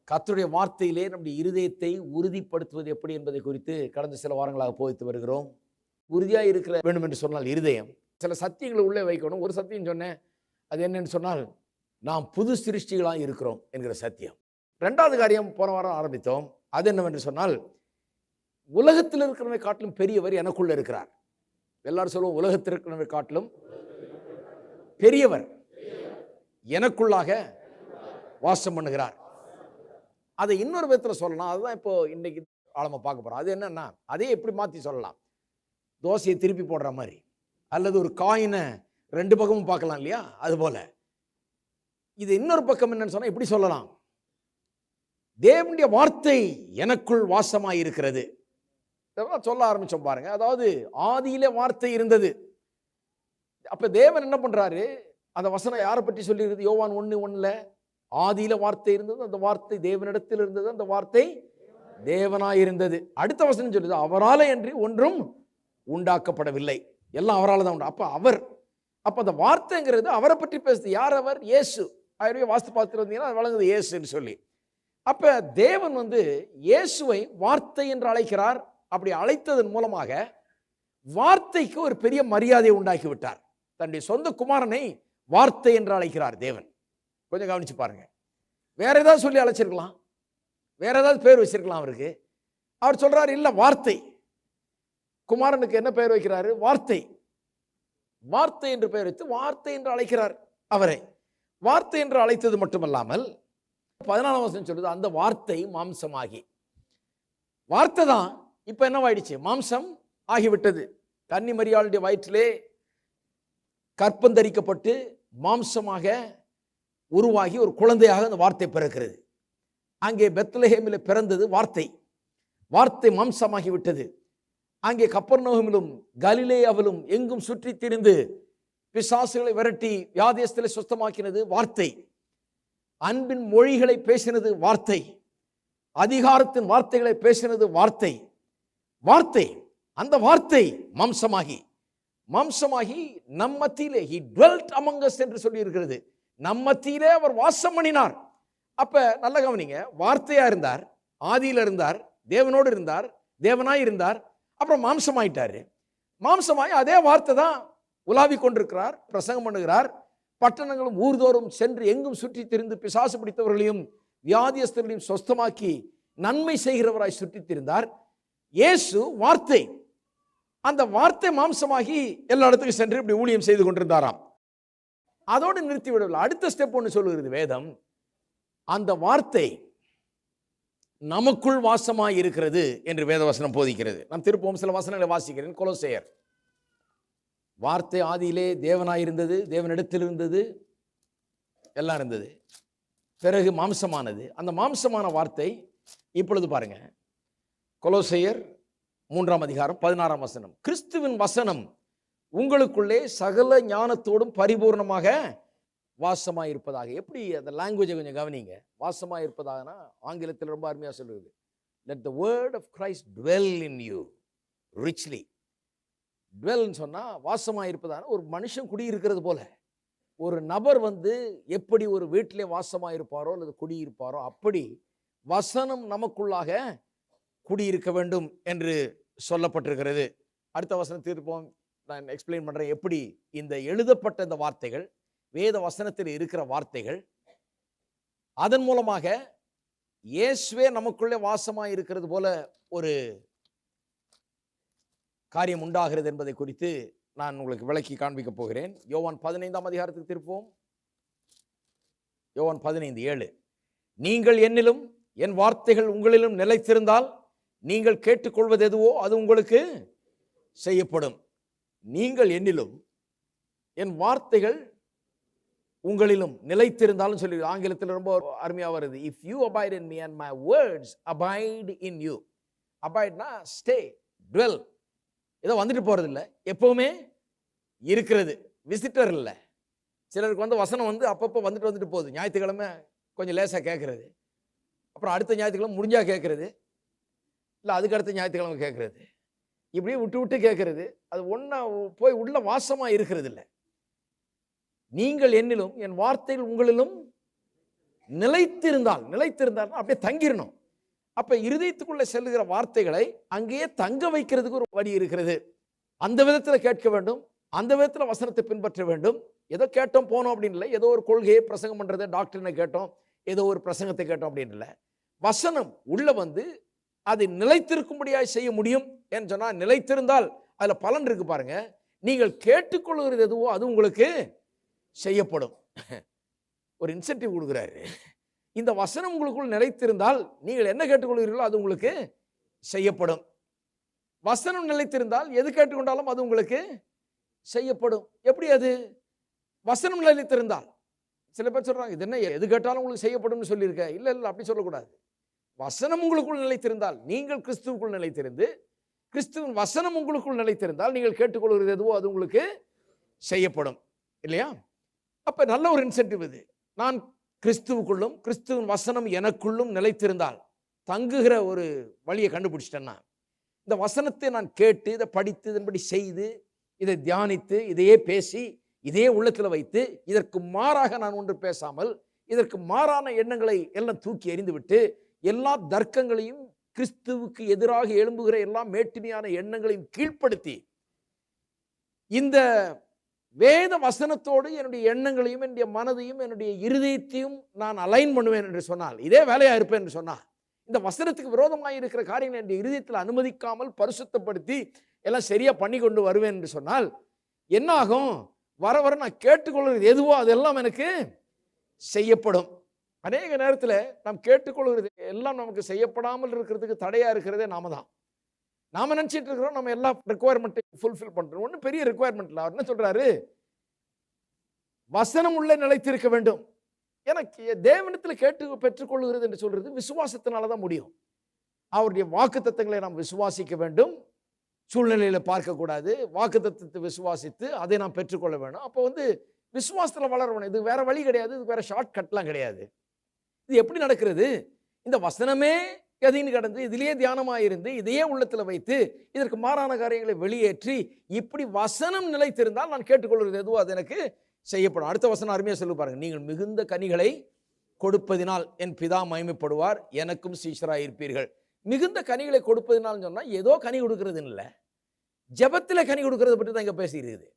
கர்த்தருடைய வார்த்தையிலே நம்முடைய இருதயத்தை உறுதிப்படுத்துவது எப்படி என்பதை குறித்து கடந்த சில வாரங்களாக போதித்து வருகிறோம். உறுதியாக இருக்கிற வேண்டும் என்று சொன்னால் இருதயம் சில சத்தியங்களை உள்ளே வைக்கணும். ஒரு சத்தியம் சொன்னேன், அது என்னன்னு சொன்னால் நாம் புது சிருஷ்டிகளாக இருக்கிறோம் என்கிற சத்தியம். ரெண்டாவது காரியம் போன வாரம் ஆரம்பித்தோம். அது என்னவென்று சொன்னால் உலகத்தில் இருக்கிறவரை காட்டிலும் பெரியவர் எனக்குள்ள இருக்கிறார். எல்லாரும் சொல்லுவோம், உலகத்தில் இருக்கிறவரை காட்டிலும் பெரியவர் எனக்குள்ளாக வாசம் பண்ணுகிறார். அதை இன்னொரு விதத்தில் சொல்லலாம். அதுதான் இப்போ இன்னைக்கு ஆழமா பார்க்க போறோம். அது என்னன்னா, அதே எப்படி மாற்றி சொல்லலாம், தோசையை திருப்பி போடுற மாதிரி, அல்லது ஒரு காயினை ரெண்டு பக்கமும் பார்க்கலாம் இல்லையா, அது போல இது இன்னொரு பக்கம் என்னன்னு சொன்னா இப்படி சொல்லலாம், தேவனுடைய வார்த்தை எனக்குள் வாசமாய் இருக்கிறது. சொல்ல ஆரம்பிச்சோம் பாருங்க. அதாவது ஆதியிலே வார்த்தை இருந்தது. அப்ப தேவன் என்ன பண்றாரு, அந்த வசனம் யாரை பற்றி சொல்லி இருக்குது? யோவான் 1:1 ஆதியில வார்த்தை இருந்தது, அந்த வார்த்தை தேவனிடத்தில் இருந்தது, அந்த வார்த்தை தேவனாய் இருந்தது. அடுத்த வசனம் சொல்லுது, அவராலே அன்றி ஒன்றும் உண்டாக்கப்படவில்லை, எல்லாம் அவரால் தான் உண்டு. அப்ப அந்த வார்த்தைங்கிறது அவரை பற்றி பேசுது. யார் அவர்? இயேசு. வாஸ்து பார்த்துட்டு வந்தீங்கன்னா அது வழங்குது இயேசுன்னு சொல்லி. அப்ப தேவன் இயேசுவை வார்த்தை என்று அழைக்கிறார். அப்படி அழைத்ததன் மூலமாக வார்த்தைக்கு ஒரு பெரிய மரியாதையை உண்டாக்கி விட்டார். தன்னுடைய சொந்த குமாரனை வார்த்தை என்று அழைக்கிறார் தேவன். கொஞ்சம் கவனிச்சு பாருங்க. வேற ஏதாவது சொல்லி அழைச்சிருக்கலாம், வேற ஏதாவது பேர் வச்சிருக்கலாம் அவருக்கு. அவர் சொல்றாரு, இல்ல வார்த்தை. குமாரனுக்கு என்ன பெயர் வைக்கிறாரு? வார்த்தை. வார்த்தை என்று பெயர் வைத்து வார்த்தை என்று அழைக்கிறார் அவரை. வார்த்தை என்று அழைத்தது மட்டுமல்லாமல் 14ஆம் வசனம் சொல்லுது, அந்த வார்த்தை மாம்சமாகி. வார்த்தை தான் இப்ப என்னவாயிடுச்சு? மாம்சம் ஆகிவிட்டது. கன்னி மரியாளுடைய வயிற்றிலே கற்பந்தரிக்கப்பட்டு மாம்சமாக உருவாகி ஒரு குழந்தையாக அந்த வார்த்தை பிறக்கிறது. அங்கே பெத்லஹேமில் பிறந்தது வார்த்தை. வார்த்தை மாம்சமாகி விட்டது. அங்கே கப்பர்நகூமிலும் கலிலேயாவிலும் எங்கும் சுற்றி திரிந்து பிசாசுகளை விரட்டி வியாதியஸ்தலை சுத்தமாக்கினது வார்த்தை. அன்பின் மொழிகளை பேசினது வார்த்தை. அதிகாரத்தின் வார்த்தைகளை பேசினது வார்த்தை. வார்த்தை, அந்த வார்த்தை மாம்சமாகி நம் மத்தியிலே he dwelt among us என்று சொல்லி இருக்கிறது. நம் மத்தியிலே அவர் வாசம் பண்ணினார். அப்ப நல்ல கவனிங்க, வார்த்தையா இருந்தார், ஆதியில இருந்தார், தேவனோடு இருந்தார், தேவனாய் இருந்தார். அப்புறம் மாம்சமாயிட்டாரு. மாம்சமாய் அதே வார்த்தை தான் உலாவி கொண்டிருக்கிறார், பிரசங்கம் பண்ணுகிறார். பட்டணங்களும் ஊர்தோறும் சென்று எங்கும் சுற்றி திரிந்து பிசாசு பிடித்தவர்களையும் வியாதியஸ்தர்களையும் சொஸ்தமாக்கி நன்மை செய்கிறவராய் சுற்றி திரிந்தார். இயேசு வார்த்தை. அந்த வார்த்தை மாம்சமாகி எல்லா இடத்துக்கும் சென்று இப்படி ஊழியம் செய்து கொண்டிருந்தாராம். அதோடு நிறுத்தி விடவில்லை. அடுத்த ஸ்டெப் ஒன்று சொல்லுகிறது வேதம், அந்த வார்த்தை நமக்குள் வாசமாய் இருக்கிறது என்று வேதவசனம் போதிக்கிறது. நாம் திருப்பவும் சில வசனங்களை வாசிக்கிறேன். கொலோசையர். வார்த்தை ஆதியிலே தேவனாய் இருந்தது, தேவனிடத்தில் இருந்தது, எல்லாம் இருந்தது. பிறகு மாம்சமானது. அந்த மாம்சமான வார்த்தை இப்பொழுது பாருங்க, கொலோசையர் 3ஆம் அதிகாரம் 16ஆம் வசனம், கிறிஸ்துவின் வசனம் உங்களுக்குள்ளே சகல ஞானத்தோடும் பரிபூர்ணமாக வாசமாய் இருப்பதாக. எப்படி அந்த லாங்குவேஜை கொஞ்சம் கவனிங்க. வாசமாய் இருப்பதாகனா ஆங்கிலத்தில் ரொம்ப அருமையா சொல்லுது, let the word of Christ dwell in you richly. dwellன்னு சொன்னா வாசமாய் இருப்பதான ஒரு மனுஷன் குடியிருக்கிறது போல. ஒரு நபர் எப்படி ஒரு வீட்டிலே வாசமாய் இருப்பாரோ அல்லது குடியிருப்பாரோ அப்படி வசனம் நமக்குள்ளாக குடியிருக்க வேண்டும் என்று சொல்லப்பட்டிருக்கிறது. அடுத்த வசனம் திருப்போம், நான் எக்ஸ்பிளைன் பண்றேன் எப்படி இந்த எழுதப்பட்ட இந்த வார்த்தைகள், வேத வசனத்தில் இருக்கிற வார்த்தைகள், அதன் மூலமாக இயேசுவே நமக்குள்ளே வாசமாய் இருக்கிறது போல ஒரு காரியம் உண்டாகிறது என்பதை குறித்து நான் உங்களுக்கு விளக்கி காண்பிக்க போகிறேன். யோவான் 15ஆம் அதிகாரத்துக்கு திருப்போம். யோவான் 15:7, நீங்கள் என்னிலும் என் வார்த்தைகள் உங்களிலும் நிலைத்திருந்தால் நீங்கள் கேட்டுக்கொள்வது எதுவோ அது உங்களுக்கு செய்யப்படும். நீங்கள் என்னிலும் என் வார்த்தைகள் உங்களிலும் நிலைத்திருந்தாலும் சொல்லி ஆங்கிலத்தில் ரொம்ப அருமையா வருது, if you abide in me and my words abide in you. அபாய்ட்னா ஸ்டே, dwell. ஏதோ வந்துட்டு போறது இல்லை, எப்பவுமே இருக்கிறது, விசிட்டர் இல்லை. சிலருக்கு வசனம் அப்பப்போ வந்துட்டு போகுது. ஞாயிற்றுக்கிழமை கொஞ்சம் லேசா கேட்கறது, அப்புறம் அடுத்த ஞாயிற்றுக்கிழமை முடிஞ்சா கேட்கறது, இல்லை அதுக்கு அடுத்த ஞாயிற்றுக்கிழமை கேட்கறது, இப்படியே விட்டு விட்டு கேட்கறது. அது ஒன்றா போய் உள்ள வாசமாக இருக்கிறது இல்லை. நீங்கள் என்னிலும் என் வார்த்தைகள் உங்களிலும் நிலைத்திருந்தால் அப்படியே தங்கிடணும். அப்ப இருதயத்துக்குள்ள செல்லுகிற வார்த்தைகளை அங்கேயே தங்க வைக்கிறதுக்கு ஒரு வழி இருக்கிறது. அந்த விதத்துல கேட்க வேண்டும், அந்த விதத்துல வசனத்தை பின்பற்ற வேண்டும். ஏதோ கேட்டோம் போனோம் அப்படின்னு இல்லை, ஏதோ ஒரு கொள்கையை பிரசங்கம் பண்றது, டாக்டர்னை கேட்டோம், ஏதோ ஒரு பிரசங்கத்தை கேட்டோம் அப்படின்னு இல்லை. வசனம் உள்ள வந்து அது நிலைத்திருக்கும்படியாக செய்ய முடியும் என்று சொன்னா, நிலைத்திருந்தால் அதுல பலன் இருக்கு பாருங்க. நீங்கள் கேட்டுக்கொள்கிறது எதுவோ அது உங்களுக்கு செய்யப்படும். ஒரு இன்சென்டிவ் கொடுக்குறாரு. இந்த வசனம் உங்களுக்குள் நிலைத்திருந்தால் நீங்கள் என்ன கேட்டுக்கொள்கிறீர்களோ அது உங்களுக்கு செய்யப்படும். வசனம் நிலைத்திருந்தால் எது கேட்டுக்கொண்டாலும் அது உங்களுக்கு செய்யப்படும். எப்படி அது? வசனம் நிலைத்திருந்தால். சில பேர் சொல்றாங்க, இது என்ன எது கேட்டாலும் உங்களுக்கு செய்யப்படும் சொல்லியிருக்க. இல்ல இல்ல, அப்படி சொல்லக்கூடாது. வசனம் உங்களுக்குள் நிலைத்திருந்தால், நீங்கள் கிறிஸ்துவுக்குள் நிலைத்திருந்து, கிறிஸ்துவின் வசனம் உங்களுக்குள் நிலைத்திருந்தால், நீங்கள் கேட்டுக்கொள்கிறது எதுவோ அது உங்களுக்கு செய்யப்படும். இல்லையா? அப்ப நல்ல ஒரு இன்சென்டிவ் இது. நான் கிறிஸ்துவுக்குள்ளும் கிறிஸ்துவின் வசனம் எனக்குள்ளும் நிலைத்திருந்தால், தங்குகிற ஒரு வழியை கண்டுபிடிச்சிட்டேன்னா, இந்த வசனத்தை நான் கேட்டு இதை படித்து இதன்படி செய்து இதை தியானித்து இதையே பேசி இதையே உள்ளத்தில் வைத்து இதற்கு மாறாக நான் ஒன்று பேசாமல் இதற்கு மாறான எண்ணங்களை எல்லாம் தூக்கி எறிந்துவிட்டு எல்லா தர்க்கங்களையும் கிறிஸ்துவுக்கு எதிராக எழும்புகிற எல்லா மேட்டிமையான எண்ணங்களையும் கீழ்ப்படுத்தி இந்த வேத வசனத்தோடு என்னுடைய எண்ணங்களையும் என்னுடைய மனதையும் என்னுடைய இருதயத்தையும் நான் அலைன் பண்ணுவேன் என்று சொன்னால், இதே வேலையா இருப்பேன் என்று சொன்னால், இந்த வசனத்துக்கு விரோதமாக இருக்கிற காரியங்களை என்னுடைய இருதயத்தில் அனுமதிக்காமல் பரிசுத்தப்படுத்தி எல்லாம் சரியா பண்ணி கொண்டு வருவேன் என்று சொன்னால் என்ன ஆகும்? வர வர நான் கேட்டுக்கொள்கிறது எதுவோ அதெல்லாம் எனக்கு செய்யப்படும். அநேக நேரத்தில் நாம் கேட்டுக்கொள்கிறது எல்லாம் நமக்கு செய்யப்படாமல் இருக்கிறதுக்கு தடையா இருக்கிறதே நாம தான். நாம நினைச்சிட்டு இருக்கிறோம் நம்ம எல்லா ரெக்குவயர்மெண்ட்டை ஃபுல்ஃபில் பண்றோம். ஒன்றும் பெரிய ரெக்குவயர்மெண்ட் இல்லை. அவர் என்ன சொல்றாரு? வசனம் உள்ள நிலைத்திருக்க வேண்டும். எனக்கு தேவனிடத்தில் கேட்டு பெற்றுக்கொள்கிறது என்று சொல்றது விசுவாசத்தினாலதான் முடியும். அவருடைய வாக்கு தத்தங்களை நாம் விசுவாசிக்க வேண்டும். சூழ்நிலையில பார்க்கக்கூடாது. வாக்கு தத்தத்தை விசுவாசித்து அதை நாம் பெற்றுக்கொள்ள வேண்டும். அப்போ விசுவாசத்தில் வளர வேணும். இது வேற வழி கிடையாது, இது வேற ஷார்ட் கட்லாம் கிடையாது. இது எப்படி நடக்கிறது? இந்த வசனமே கதின்னு கடந்து இதிலேயே தியானமாயிருந்து இதையே உள்ளத்தில் வைத்து இதற்கு மாறான காரியங்களை வெளியேற்றி இப்படி வசனம் நிலைத்திருந்தால் நான் கேட்டுக்கொள்வது எதுவோ அது எனக்கு செய்யப்படும். அடுத்த வசனம் அருமையாக சொல்லி பாருங்க. நீங்கள் மிகுந்த கனிகளை கொடுப்பதினால் என் பிதா மகிமைப்படுவார், எனக்கும் சீஷராய் இருப்பீர்கள். மிகுந்த கனிகளை கொடுப்பதினால் சொன்னா ஏதோ கனி கொடுக்கிறது இல்லை, ஜெபத்துல கனி கொடுக்கறத பற்றி தான் இங்க பேசியிருக்குது.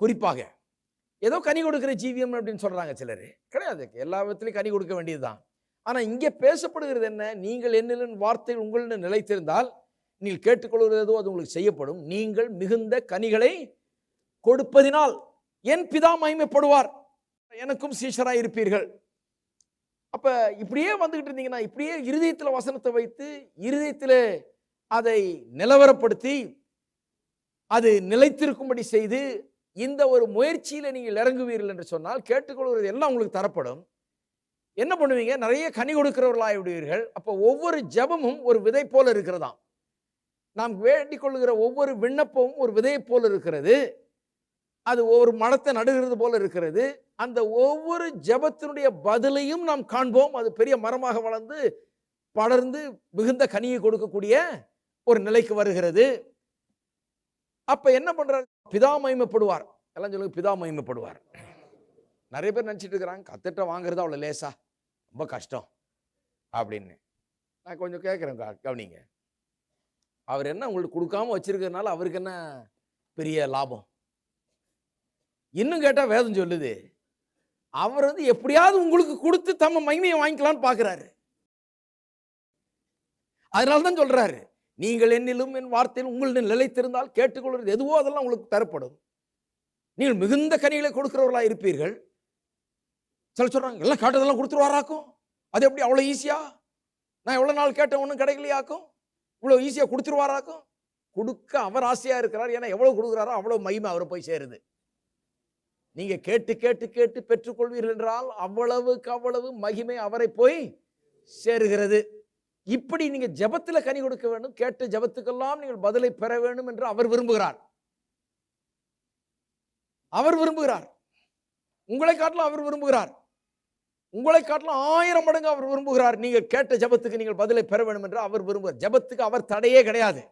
குறிப்பாக ஏதோ கனி கொடுக்கிற ஜீவியம் அப்படின்னு சொல்றாங்க சிலர். கிடையாது, எல்லா விதத்திலையும் கனி கொடுக்க வேண்டியதுதான். ஆனா இங்கே பேசப்படுகிறது என்ன? நீங்கள் என்னின் வார்த்தைகள் உங்களிடம் நிலைத்திருந்தால் நீங்கள் கேட்டுக்கொள்கிறதோ அது உங்களுக்கு செய்யப்படும். நீங்கள் மிகுந்த கனிகளை கொடுப்பதினால் என் பிதா மகிமைப்படுவார், எனக்கும் சீஷராய் இருப்பீர்கள். அப்ப இப்படியே வந்துகிட்டு இருந்தீங்கன்னா, இப்படியே இருதயத்தில் வசனத்தை வைத்து இருதயத்தில் அதை நிலவரப்படுத்தி அது நிலைத்திருக்கும்படி செய்து இந்த ஒரு முயற்சியில நீங்கள் இறங்குவீர்கள் என்று சொன்னால் கேட்டுக்கொள்வது எல்லாம் உங்களுக்கு தரப்படும். என்ன பண்ணுவீங்க? நிறைய கனி கொடுக்கிறவர்களாய் விடுவீர்கள். அப்போ ஒவ்வொரு ஜெபமும் ஒரு விதை போல இருக்கிறதாம். நாம் வேண்டிக் கொள்ளுகிற ஒவ்வொரு விண்ணப்பமும் ஒரு விதையை போல இருக்கிறது. அது ஒவ்வொரு மரத்தை நடுகிறது போல இருக்கிறது. அந்த ஒவ்வொரு ஜெபத்தினுடைய பதிலையும் நாம் காண்போம். அது பெரிய மரமாக வளர்ந்து படர்ந்து மிகுந்த கனியை கொடுக்கக்கூடிய ஒரு நிலைக்கு வருகிறது. அப்ப என்ன பண்றாரு? பிதா மகிமைப்படுவார். எல்லாம் சொல்லுங்க, பிதா மகிமைப்படுவார். நிறைய பேர் நினைச்சிட்டு இருக்கிறாங்க கத்திட்ட வாங்குறது அவ்வளவு லேசா, ரொம்ப கஷ்டம் அப்படின்னு. நான் கொஞ்சம் கேட்கிறேன், கவனிங்க. அவர் என்ன உங்களுக்கு கொடுக்காம வச்சிருக்கிறதுனால அவருக்கு என்ன பெரிய லாபம்? இன்னும் கேட்டா வேதம் சொல்லுது, அவர் எப்படியாவது உங்களுக்கு கொடுத்து தம்ம மகிமையை வாங்கிக்கலாம்னு பாக்குறாரு. அதனால்தான் சொல்றாரு, நீங்கள் என்னிலும் என் வார்த்தையில் உங்களிடம் நிலைத்திருந்தால் கேட்டுக்கொள்வது எதுவோ அதெல்லாம் உங்களுக்கு தரப்படும். நீங்கள் மிகுந்த கனிகளை கொடுக்கிறவர்களா இருப்பீர்கள். சில சொல்றாங்க எல்லாம் கேட்டதெல்லாம் கொடுத்துருவாராக்கும். அது எப்படி அவ்வளவு ஈஸியா? நான் எவ்வளவு நாள் கேட்ட ஒன்றும் கிடைக்கலையாக்கும், இவ்வளவு ஈஸியா கொடுத்துருவாராக்கும். கொடுக்க அவர் ஆசையா இருக்கிறார். ஏன்னா எவ்வளவு கொடுக்குறாரோ அவ்வளவு மகிமை அவரை போய் சேருது. நீங்க கேட்டு கேட்டு கேட்டு பெற்றுக்கொள்வீர்கள் என்றால் அவ்வளவுக்கு அவ்வளவு மகிமை அவரை போய் சேருகிறது. இப்படி நீங்க ஜெபத்துல கனி கொடுக்க வேண்டும். கேட்ட ஜெபத்துக்கெல்லாம் நீங்கள் பதிலை பெற வேண்டும் என்று அவர் விரும்புகிறார். அவர் விரும்புகிறார். உங்களை காட்டிலும் அவர் விரும்புகிறார். உங்களை காட்டிலும் 1000 மடங்கு அவர் விரும்புகிறார். நீங்கள் கேட்ட ஜெபத்துக்கு நீங்கள் பதிலை பெற வேண்டும் என்று அவர் விரும்புகிறார். ஜெபத்துக்கு அவர் தடையே கிடையாது.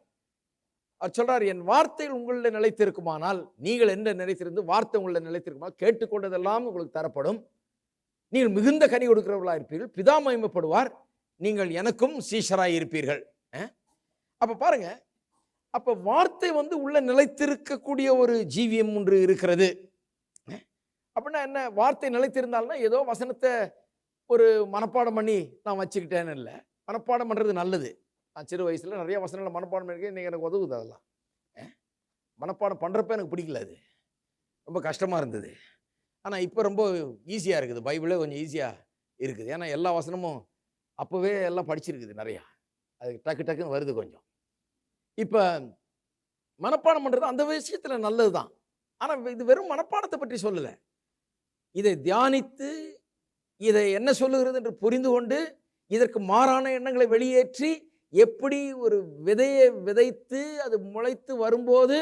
அவர் சொல்றார், என் வார்த்தைகள் உங்களிடம் நிலைத்திருக்குமானால், நீங்கள் என்ன நிலைத்திருந்து வார்த்தை உங்களிடம் நிலைத்திருக்குமானால் கேட்டுக்கொண்டதெல்லாம் உங்களுக்கு தரப்படும். நீங்கள் மிகுந்த கனி கொடுக்கிறவர்களாக இருப்பீர்கள், பிதா மகிமைப்படுவார், நீங்கள் எனக்கும் சீஷராய் இருப்பீர்கள். அப்ப பாருங்க, அப்ப வார்த்தை உள்ள நிலைத்திருக்கக்கூடிய ஒரு ஜீவியம் ஒன்று இருக்கிறது. அப்படின்னா என்ன? வார்த்தை நிலைத்திருந்தால்னா ஏதோ வசனத்தை ஒரு மனப்பாடம் பண்ணி நான் வச்சுக்கிட்டேன்னு இல்லை. மனப்பாடம் பண்ணுறது நல்லது. நான் சிறு வயசில் நிறைய வசனங்களை மனப்பாடம் பண்ணியிருக்கேன். இன்றைக்கி எனக்கு உதவுது. அதெல்லாம் மனப்பாடம் பண்ணுறப்ப எனக்கு பிடிக்கல, அது ரொம்ப கஷ்டமாக இருந்தது. ஆனால் இப்போ ரொம்ப ஈஸியாக இருக்குது. பைபிளே கொஞ்சம் ஈஸியாக இருக்குது. ஏன்னா எல்லா வசனமும் அப்போவே எல்லாம் படிச்சிருக்குது நிறையா. அது டக்கு டக்குன்னு வருது கொஞ்சம். இப்போ மனப்பாடம் பண்ணுறது அந்த விஷயத்தில் நல்லது தான். ஆனால் இது வெறும் மனப்பாடத்தை பற்றி சொல்லலை. இதை தியானித்து இதை என்ன சொல்லுகிறது என்று புரிந்து கொண்டு இதற்கு மாறான எண்ணங்களை வெளியேற்றி எப்படி ஒரு விதையை விதைத்து அது முளைத்து வரும்போது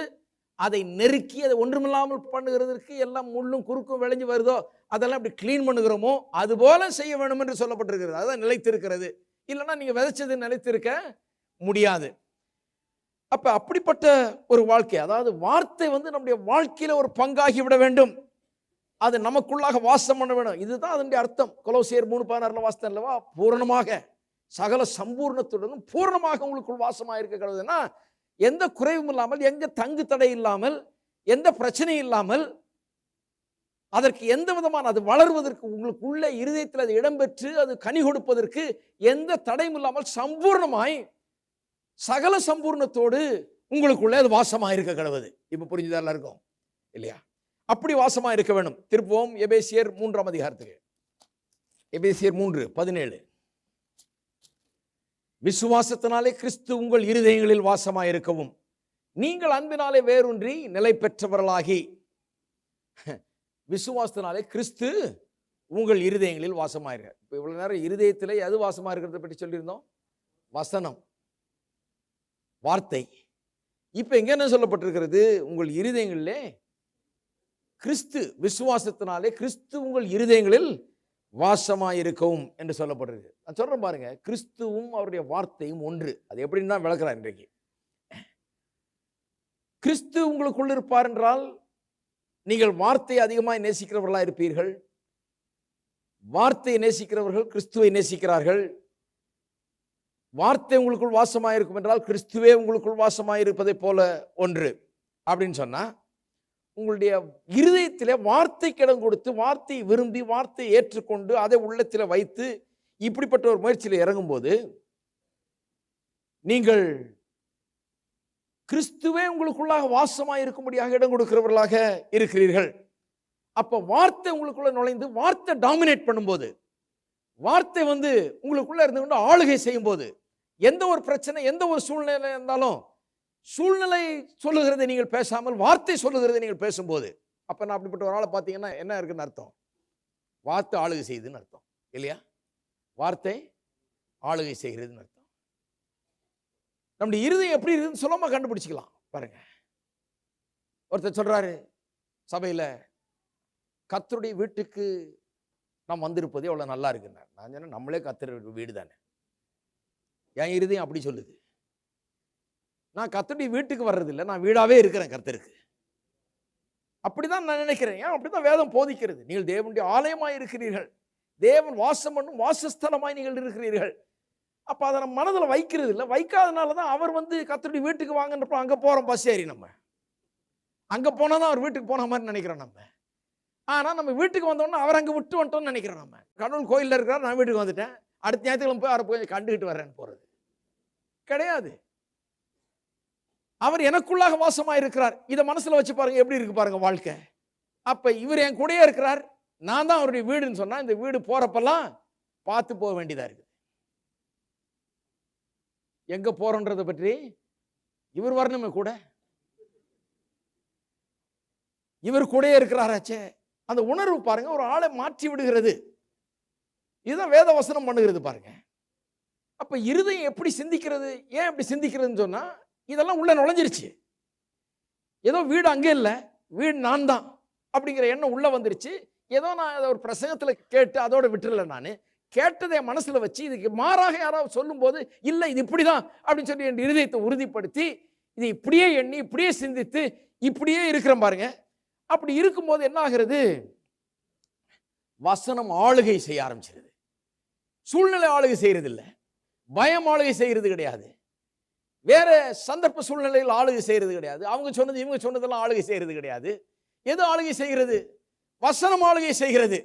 அதை நெருக்கி அதை ஒன்றுமில்லாமல் பண்ணுகிறதுக்கு எல்லாம் முள்ளும் குறுக்கும் விளைஞ்சு வருதோ அதெல்லாம் இப்படி கிளீன் பண்ணுகிறோமோ அதுபோல செய்ய வேண்டும் என்று சொல்லப்பட்டிருக்கிறது. அதுதான் நிலைத்திருக்கிறது. இல்லைன்னா நீங்க விதைச்சது நிலைத்திருக்க முடியாது. அப்ப அப்படிப்பட்ட ஒரு வாழ்க்கை, அதாவது வார்த்தை நம்முடைய வாழ்க்கையில ஒரு பங்காகி விட வேண்டும். அது நமக்குள்ளாக வாசம் பண்ண வேண்டும். இதுதான் அதனுடைய அர்த்தம். கொலோசியர் 3:16 வாசம் அல்லவா? பூரணமாக சகல சம்பூர்ணத்துடனும் பூரணமாக உங்களுக்குள் வாசமாக இருக்க கடவுதுன்னா, எந்த குறைவும் இல்லாமல், எங்க தங்கு தடை இல்லாமல், எந்த பிரச்சனையும் இல்லாமல், அதற்கு எந்த விதமான அது வளர்வதற்கு உங்களுக்குள்ள இருதயத்தில் அது இடம்பெற்று அது கனி கொடுப்பதற்கு எந்த தடையும் இல்லாமல் சம்பூர்ணமாய் சகல சம்பூர்ணத்தோடு உங்களுக்குள்ளே அது வாசமாக இருக்க கடவுது. இப்ப புரிஞ்சுதா எல்லாருக்கும்? இல்லையா? அப்படி வாசமா இருக்க வேண்டும். திருப்போம் எபேசியர் 3ஆம் அதிகாரத்துக்கு. எபேசியர் 3:17. விசுவாசத்தினாலே கிறிஸ்து உங்கள் இருதயங்களில் வாசமாய் இருக்கவும் நீங்கள் அன்பினாலே வேரூன்றி நிலை பெற்றவர்களாகி. விசுவாசத்தினாலே கிறிஸ்து உங்கள் இருதயங்களில் வாசமாயிருக்க. இப்போ இவ்வளவு நேரம் இருதயத்திலே எது வாசமா இருக்கிறத பற்றி சொல்லியிருந்தோம்? வசனம், வார்த்தை. இப்ப எங்க என்ன சொல்லப்பட்டிருக்கிறது? உங்கள் இருதயங்களிலே கிறிஸ்து, விசுவாசத்தினாலே கிறிஸ்து உங்கள் இருதயங்களில் வாசமாயிருக்கவும் என்று சொல்லப்பட்டிருக்கு. நான் சொல்றேன் பாருங்க, கிறிஸ்துவும் அவருடைய வார்த்தையும் ஒன்று. அது எப்படின்னு தான் விளக்குறார் இன்றைக்கு. கிறிஸ்து உங்களுக்குள் இருப்பார் என்றால் நீங்கள் வார்த்தையை அதிகமாக நேசிக்கிறவர்களாக இருப்பீர்கள். வார்த்தையை நேசிக்கிறவர்கள் கிறிஸ்துவை நேசிக்கிறார்கள். வார்த்தை உங்களுக்குள் வாசமாயிருக்கும் என்றால் கிறிஸ்துவே உங்களுக்குள் வாசமாயிருப்பதை போல ஒன்று அப்படின்னு சொன்னா, உங்களுடைய இருதயத்திலே வார்த்தைக்கு இடம் கொடுத்து, வார்த்தையை விரும்பி, வார்த்தையை ஏற்றுக்கொண்டு அதை உள்ளத்தில் வைத்து இப்படிப்பட்ட ஒரு முயற்சியில் இறங்கும்போது நீங்கள் கிறிஸ்துவே உங்களுக்குள்ளாக வாசமாய் இருக்கும்படியாக இடம் கொடுக்கிறவர்களாக இருக்கிறீர்கள். அப்ப வார்த்தை உங்களுக்குள்ள நுழைந்து வார்த்தை டாமினேட் பண்ணும்போது, வார்த்தை உங்களுக்குள்ள இருந்து கொண்டு ஆளுகை செய்யும் போது, எந்த ஒரு பிரச்சனை, எந்த ஒரு சூழ்நிலை இருந்தாலும் சூழ்நிலை சொல்லுகிறதை நீங்கள் பேசாமல் வார்த்தை சொல்லுகிறதை நீங்கள் பேசும்போது, அப்ப நான் அப்படிப்பட்ட ஒரு ஆளை பார்த்தீங்கன்னா என்ன இருக்குன்னு அர்த்தம்? வார்த்தை ஆளுகை செய்யுதுன்னு அர்த்தம். இல்லையா? வார்த்தை ஆளுகை செய்கிறதுன்னு அர்த்தம். நம்முடைய இருதயம் எப்படி இருக்குன்னு சுலமா கண்டுபிடிச்சிக்கலாம். பாருங்க, ஒருத்தர் சொல்றாரு சபையில, கர்த்தருடைய வீட்டுக்கு நாம் வந்திருப்பதே அவ்வளவு நல்லா இருக்குன்னார். நான் சொன்னேன், நம்மளே கர்த்தருடைய வீடு தானே. என் இருதயம் அப்படி சொல்லுது. நான் கர்த்தருடைய வீட்டுக்கு வர்றதில்லை, நான் வீடாவே இருக்கிறேன் கர்த்தருக்கு. அப்படிதான் நான் நினைக்கிறேன். ஏன்? அப்படிதான் வேதம் போதிக்கிறது. நீங்கள் தேவனுடைய ஆலயமாய் இருக்கிறீர்கள், தேவன் வாசம் பண்ணும் வாசஸ்தலமாய் நீங்கள் இருக்கிறீர்கள். அப்ப அதை நம்ம மனதில் வைக்கிறது இல்லை. வைக்காதனாலதான் அவர் கர்த்தருடைய வீட்டுக்கு வாங்கன்றப்ப அங்க போறோம் பஸ் ஏறி. நம்ம அங்க போனாதான் அவர் வீட்டுக்கு போன மாதிரி நினைக்கிறோம் நம்ம. ஆனா நம்ம வீட்டுக்கு வந்தோம்னா அவர் அங்க விட்டு வந்துட்டோம்னு நினைக்கிறோம். நம்ம கடவுள் கோயில்ல இருக்கிறார், நான் வீட்டுக்கு வந்துட்டேன், அடுத்த ஞாயிற்றுக்கிழமை போய் அவரை போய் கண்டுகிட்டு வர்றேன்னு போறது கிடையாது. அவர் எனக்குள்ளாக வாசமாக இருக்கிறார். இதை மனசுல வச்சு பாருங்க, எப்படி இருக்கு பாருங்க வாழ்க்கை. அப்ப இவர் என் கூடயே இருக்கிறார், நான் தான் அவருடைய வீடுன்னு சொன்னா, இந்த வீடு போறப்பெல்லாம் பார்த்து போக வேண்டியதா இருக்கு. எங்க போறோன்றதை பற்றி இவர் வரணுமே கூட. இவர் கூடயே இருக்கிறாராச்சே, அந்த உணர்வு பாருங்க ஒரு ஆளை மாற்றி விடுகிறது. இதுதான் வேத வசனம் பண்ணுகிறது பாருங்க. அப்ப இருதயம் எப்படி சிந்திக்கிறது? ஏன் எப்படி சிந்திக்கிறதுன்னு சொன்னா, இதெல்லாம் உள்ள நுழைஞ்சிருச்சு. ஏதோ வீடு அங்கே இல்லை, வீடு நான் தான் அப்படிங்கிற எண்ணம் உள்ள வந்துருச்சு. ஏதோ நான் அதை ஒரு பிரசங்கத்துல கேட்டு அதோட விட்டுறல. நான் கேட்டதை மனசுல வச்சு இதுக்கு மாறாக யாராவது சொல்லும் போது, இல்லை இது இப்படிதான் அப்படின்னு சொல்லி என் இருதயத்தை உறுதிப்படுத்தி இது இப்படியே எண்ணி இப்படியே சிந்தித்து இப்படியே இருக்கிறேன் பாருங்க. அப்படி இருக்கும்போது என்ன ஆகிறது? வசனம் ஆளுகை செய்ய ஆரம்பிச்சிருது. சூழ்நிலை ஆளுகை செய்யறது இல்லை, பயம் ஆளுகை செய்யறது கிடையாது, வேற சந்தர்ப்ப சூழ்நிலையில் ஆளுகை செய்யறது கிடையாது, அவங்க சொன்னது இவங்க சொன்னதெல்லாம் ஆளுகை செய்யறது கிடையாது. எது ஆளுகை செய்கிறது? வசனம் ஆளுகை செய்கிறது.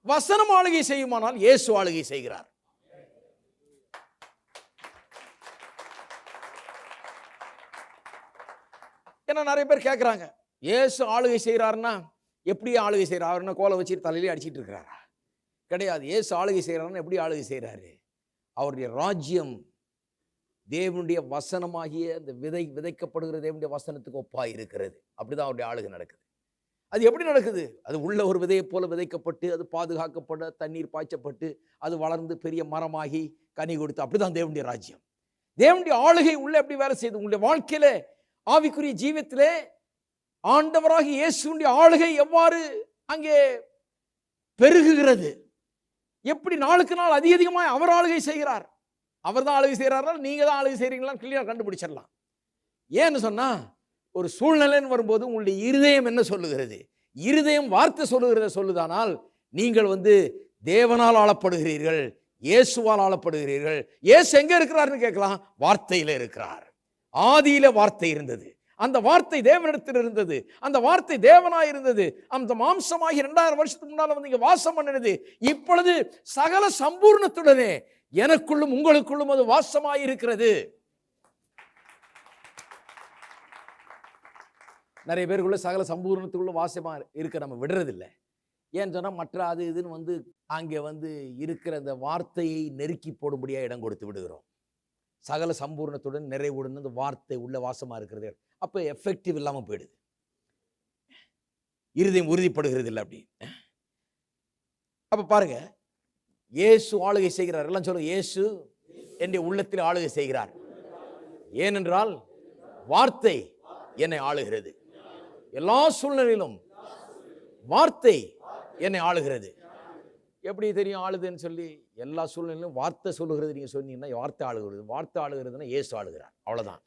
வசனம் ஆளுகை செய்யுமானால் இயேசு ஆளுகை செய்கிறார். ஏன்னா நிறைய பேர் கேட்கிறாங்க, இயேசு ஆளுகை செய்கிறாருன்னா எப்படி ஆளுகை செய்கிறாருன்னா கோலை வச்சுட்டு தலையிலே அடிச்சிட்டு இருக்கிறாரா? கிடையாது. இயேசு ஆளுகை செய்கிறாருன்னா எப்படி ஆளுகை செய்கிறாரு? அவருடைய ராஜ்யம் தேவனுடைய வசனமாகிய அந்த விதைக்கப்படுகிற தேவனுடைய வசனத்துக்கு ஒப்பாய் இருக்கிறது. அப்படிதான் அவருடைய ஆளுகை நடக்குது. அது எப்படி நடக்குது? அது உள்ள ஒரு விதையை போல விதைக்கப்பட்டு, அது பாதுகாக்கப்பட, தண்ணீர் பாய்ச்சப்பட்டு, அது வளர்ந்து பெரிய மரமாகி கனி கொடுத்து, அப்படிதான் தேவனுடைய ராஜ்யம். தேவனுடைய ஆளுகை உள்ள எப்படி வேலை செய்யுது? உங்களுடைய வாழ்க்கையில, ஆவிக்குரிய ஜீவியத்திலே ஆண்டவராக இயேசுடைய ஆளுகை எவ்வாறு அங்கே பெருகுகிறது? எப்படி நாளுக்கு நாள் அதிகமாய் அவர் ஆளுகை செய்கிறார். அவர் தான் ஆளுகை செய்கிறாரா, நீங்க தான் ஆளுகை செய்றீங்களா கிளியரா கண்டுபிடிச்சிடலாம். ஏன்னு சொன்னா, ஒரு சூழ்நிலைன்னு வரும்போது உங்களுடைய இருதயம் என்ன சொல்லுகிறது? இருதயம் வார்த்தை சொல்லுகிறத சொல்லுதானால் நீங்கள் தேவனால் ஆளப்படுகிறீர்கள், இயேசுவால் ஆளப்படுகிறீர்கள். இயேசு எங்க இருக்கிறார்னு கேட்கலாம். வார்த்தையில இருக்கிறார். ஆதியில வார்த்தை இருந்தது, அந்த வார்த்தை தேவனிடத்தில் இருந்தது, அந்த வார்த்தை தேவனாய் இருந்தது, அந்த மாம்சமாகி 2000 வருஷத்துக்கு முன்னால இங்க வாசம் பண்ணினது. இப்பொழுது சகல சம்பூர்ணத்துடனே எனக்குள்ளும் உங்களுக்குள்ளும் அது வாசமாய் இருக்கிறது. நிறைய பேருக்குள்ள சகல சம்பூர்ணத்துக்குள்ள வாசமா இருக்க நம்ம விடுறதில்லை. ஏன்னு சொன்னா மற்ற அது இதுன்னு அங்கே இருக்கிற அந்த வார்த்தையை நெருக்கி போடும்படியா இடம் கொடுத்து விடுகிறோம். சகல சம்பூர்ணத்துடன் நிறைவுடன் அந்த வார்த்தை உள்ள வாசமா இருக்கிறது. அப்ப எஃபெக்டிவ் இல்லாம போயிடுது, இருதயம் உறுதிப்படுகிறது இல்லை. அப்படி அப்ப பாருங்க, இயேசு ஆளுகை செய்கிறார். எல்லாம் சொல்லுங்க, இயேசு என்னுடைய உள்ளத்தில் ஆளுகை செய்கிறார். ஏனென்றால் வார்த்தை என்னை ஆளுகிறது. எல்லா சூழ்நிலையிலும் வார்த்தை என்னை ஆளுகிறது. எப்படி தெரியும் ஆளுதுன்னு சொல்லி? எல்லா சூழ்நிலையிலும் வார்த்தை சொல்லுகிறது. நீங்க சொன்னீங்கன்னா வார்த்தை ஆளுகிறது. வார்த்தை ஆளுகிறதுன்னா இயேசு ஆளுகிறார். அவ்வளவுதான்.